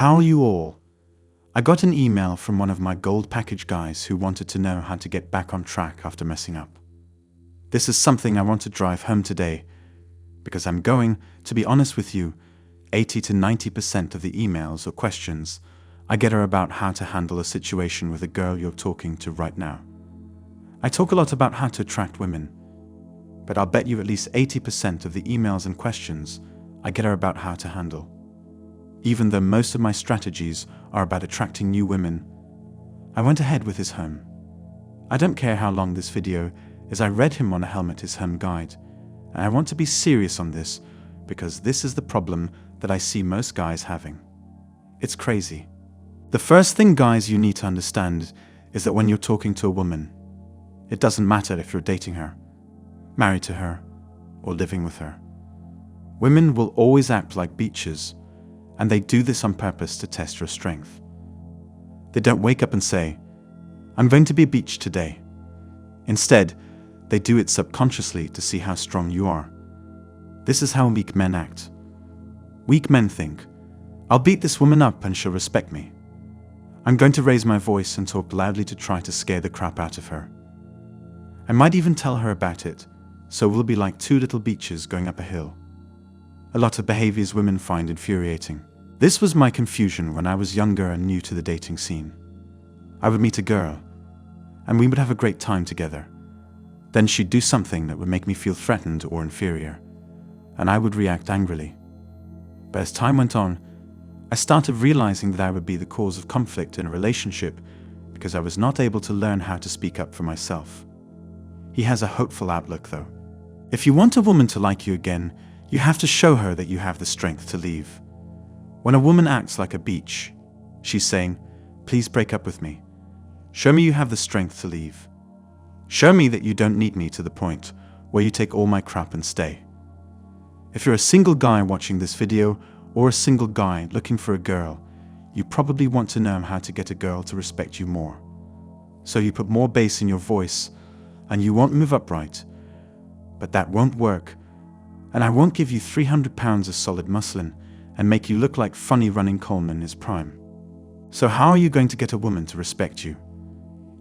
How are you all? I got an email from one of my gold package guys who wanted to know how to get back on track after messing up. This is something I want to drive home today, because I'm going to be honest with you, 80 to 90% of the emails or questions I get are about how to handle a situation with a girl you're talking to right now. I talk a lot about how to attract women, but I'll bet you at least 80% of the emails and questions I get are about how to handle. Even though most of my strategies are about attracting new women, I went ahead with his home. I don't care how long this video is, I read him on a Helmet His Home guide, and I want to be serious on this because this is the problem that I see most guys having. It's crazy. The first thing, guys, you need to understand is that when you're talking to a woman, it doesn't matter if you're dating her, married to her, or living with her. Women will always act like beaches, and they do this on purpose to test your strength. They don't wake up and say, "I'm going to be a beach today." Instead, they do it subconsciously to see how strong you are. This is how weak men act. Weak men think, "I'll beat this woman up and she'll respect me. I'm going to raise my voice and talk loudly to try to scare the crap out of her. I might even tell her about it, so we'll be like two little beaches going up a hill." A lot of behaviors women find infuriating. This was my confusion when I was younger and new to the dating scene. I would meet a girl, and we would have a great time together. Then she'd do something that would make me feel threatened or inferior, and I would react angrily. But as time went on, I started realizing that I would be the cause of conflict in a relationship because I was not able to learn how to speak up for myself. He has a hopeful outlook, though. If you want a woman to like you again, you have to show her that you have the strength to leave. When a woman acts like a beach, she's saying, "Please break up with me. Show me you have the strength to leave. Show me that you don't need me to the point where you take all my crap and stay." If you're a single guy watching this video, or a single guy looking for a girl, you probably want to know how to get a girl to respect you more. So you put more bass in your voice, and you won't move upright. But that won't work, and I won't give you 300 pounds of solid muslin and make you look like funny running Coleman in his prime. So how are you going to get a woman to respect you?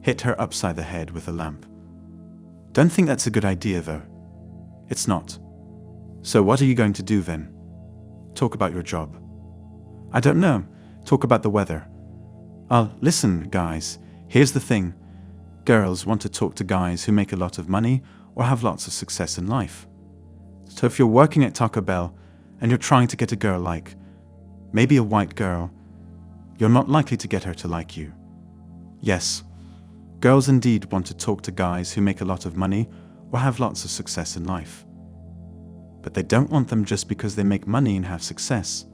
Hit her upside the head with a lamp. Don't think that's a good idea, though. It's not. So what are you going to do then? Talk about your job? I don't know. Talk about the weather. Listen, guys, here's the thing. Girls want to talk to guys who make a lot of money or have lots of success in life. So if you're working at Taco Bell and you're trying to get a girl like, maybe a white girl, you're not likely to get her to like you. Yes, girls indeed want to talk to guys who make a lot of money or have lots of success in life. But they don't want them just because they make money and have success.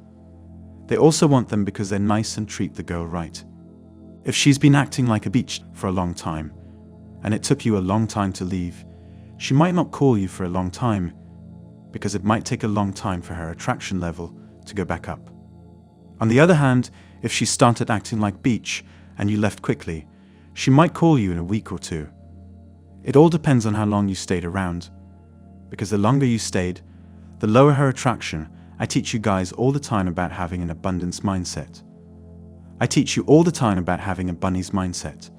They also want them because they're nice and treat the girl right. If she's been acting like a beach for a long time, and it took you a long time to leave, she might not call you for a long time, because it might take a long time for her attraction level to go back up. On the other hand, if she started acting like beach and you left quickly, she might call you in a week or two. It all depends on how long you stayed around, because the longer you stayed, the lower her attraction. I teach you guys all the time about having an abundance mindset. I teach you all the time about having a bunny's mindset.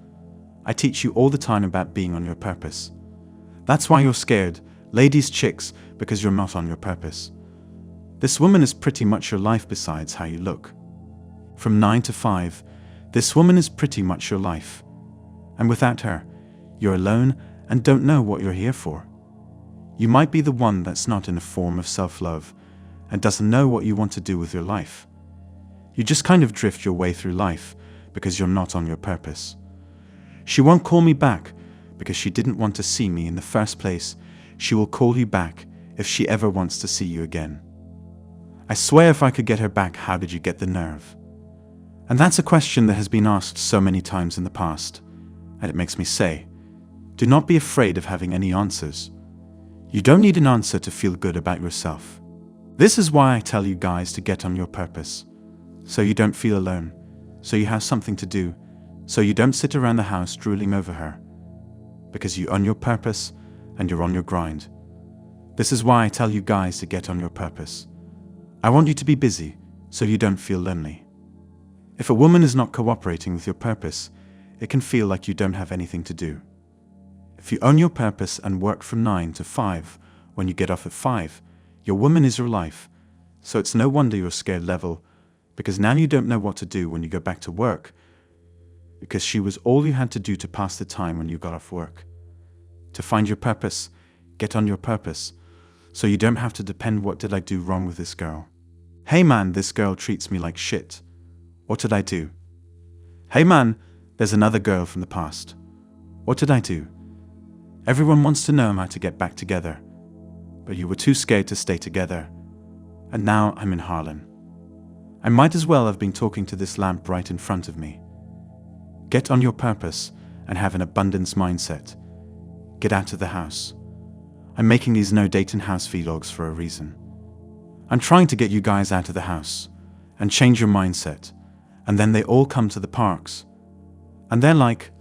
I teach you all the time about being on your purpose. That's why you're scared, ladies, chicks, because you're not on your purpose. This woman is pretty much your life besides how you look. From 9 to 5, this woman is pretty much your life. And without her, you're alone and don't know what you're here for. You might be the one that's not in a form of self-love and doesn't know what you want to do with your life. You just kind of drift your way through life because you're not on your purpose. She won't call me back because she didn't want to see me in the first place. She will call you back if she ever wants to see you again. I swear if I could get her back, how did you get the nerve? And that's a question that has been asked so many times in the past, and it makes me say, do not be afraid of having any answers. You don't need an answer to feel good about yourself. This is why I tell you guys to get on your purpose, so you don't feel alone, so you have something to do, so you don't sit around the house drooling over her, because you're on your purpose and you're on your grind. This is why I tell you guys to get on your purpose. I want you to be busy, so you don't feel lonely. If a woman is not cooperating with your purpose, it can feel like you don't have anything to do. If you own your purpose and work from 9 to 5, when you get off at 5, your woman is your life. So it's no wonder you're scared level, because now you don't know what to do when you go back to work, because she was all you had to do to pass the time when you got off work. To find your purpose, get on your purpose, so you don't have to depend what did I do wrong with this girl. Hey man, this girl treats me like shit. What did I do? Hey man, there's another girl from the past. What did I do? Everyone wants to know how to get back together, but you were too scared to stay together. And now I'm in Harlan. I might as well have been talking to this lamp right in front of me. Get on your purpose and have an abundance mindset. Get out of the house. I'm making these no dating house vlogs for a reason. I'm trying to get you guys out of the house and change your mindset, and then they all come to the parks. And they're like,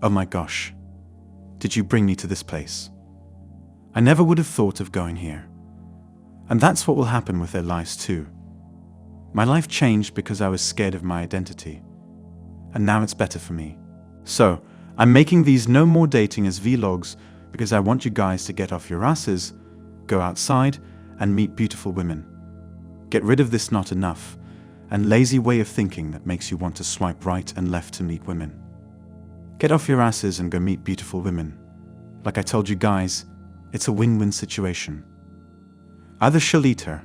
oh my gosh, did you bring me to this place? I never would have thought of going here. And that's what will happen with their lives too. My life changed because I was scared of my identity. And now it's better for me. So, I'm making these no more dating as vlogs because I want you guys to get off your asses, go outside, and meet beautiful women. Get rid of this not enough and lazy way of thinking that makes you want to swipe right and left to meet women. Get off your asses and go meet beautiful women. Like I told you guys, it's a win-win situation. Either she'll eat her,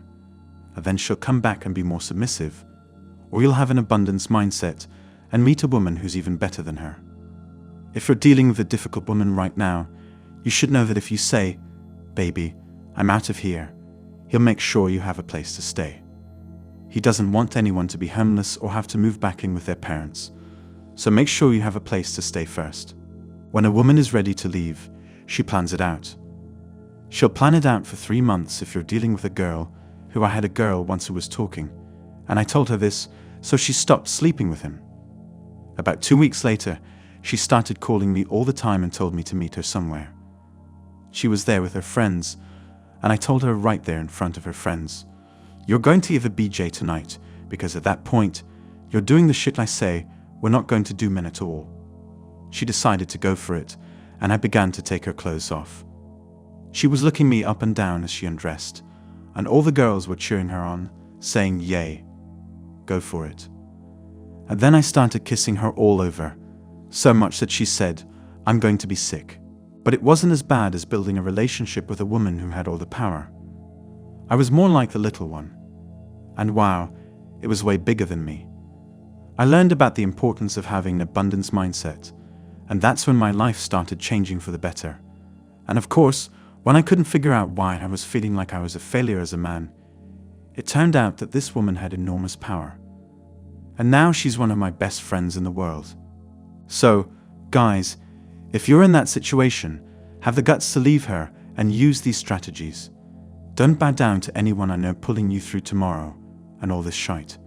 and then she'll come back and be more submissive, or you'll have an abundance mindset and meet a woman who's even better than her. If you're dealing with a difficult woman right now, you should know that if you say, baby, I'm out of here, he'll make sure you have a place to stay. He doesn't want anyone to be homeless or have to move back in with their parents, so make sure you have a place to stay first. When a woman is ready to leave, she plans it out. She'll plan it out for 3 months if you're dealing with a girl who I had a girl once who was talking, and I told her this, so she stopped sleeping with him. About 2 weeks later, she started calling me all the time and told me to meet her somewhere. She was there with her friends, and I told her right there in front of her friends, you're going to either BJ tonight, because at that point, you're doing the shit I say, we're not going to do men at all. She decided to go for it, and I began to take her clothes off. She was looking me up and down as she undressed, and all the girls were cheering her on, saying, yay, go for it. And then I started kissing her all over, so much that she said, I'm going to be sick. But it wasn't as bad as building a relationship with a woman who had all the power. I was more like the little one. And wow, it was way bigger than me. I learned about the importance of having an abundance mindset, and that's when my life started changing for the better. And of course, when I couldn't figure out why I was feeling like I was a failure as a man, it turned out that this woman had enormous power. And now she's one of my best friends in the world. So, guys, if you're in that situation, have the guts to leave her and use these strategies. Don't bow down to anyone I know pulling you through tomorrow and all this shite.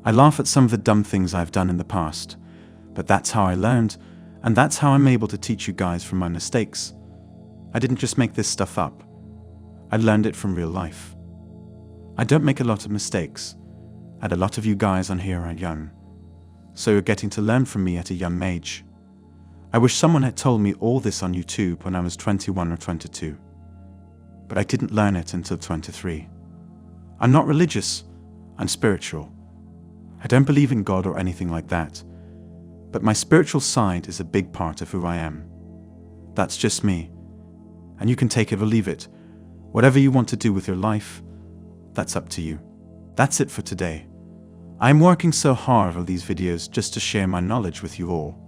I laugh at some of the dumb things I've done in the past, but that's how I learned, and that's how I'm able to teach you guys from my mistakes. I didn't just make this stuff up. I learned it from real life. I don't make a lot of mistakes, and a lot of you guys on here are young, so you're getting to learn from me at a young age. I wish someone had told me all this on YouTube when I was 21 or 22, but I didn't learn it until 23. I'm not religious, I'm spiritual. I don't believe in God or anything like that, but my spiritual side is a big part of who I am. That's just me. And you can take it or leave it. Whatever you want to do with your life, that's up to you. That's it for today. I'm working so hard on these videos just to share my knowledge with you all.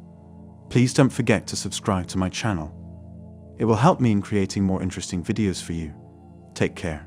Please don't forget to subscribe to my channel. It will help me in creating more interesting videos for you. Take care.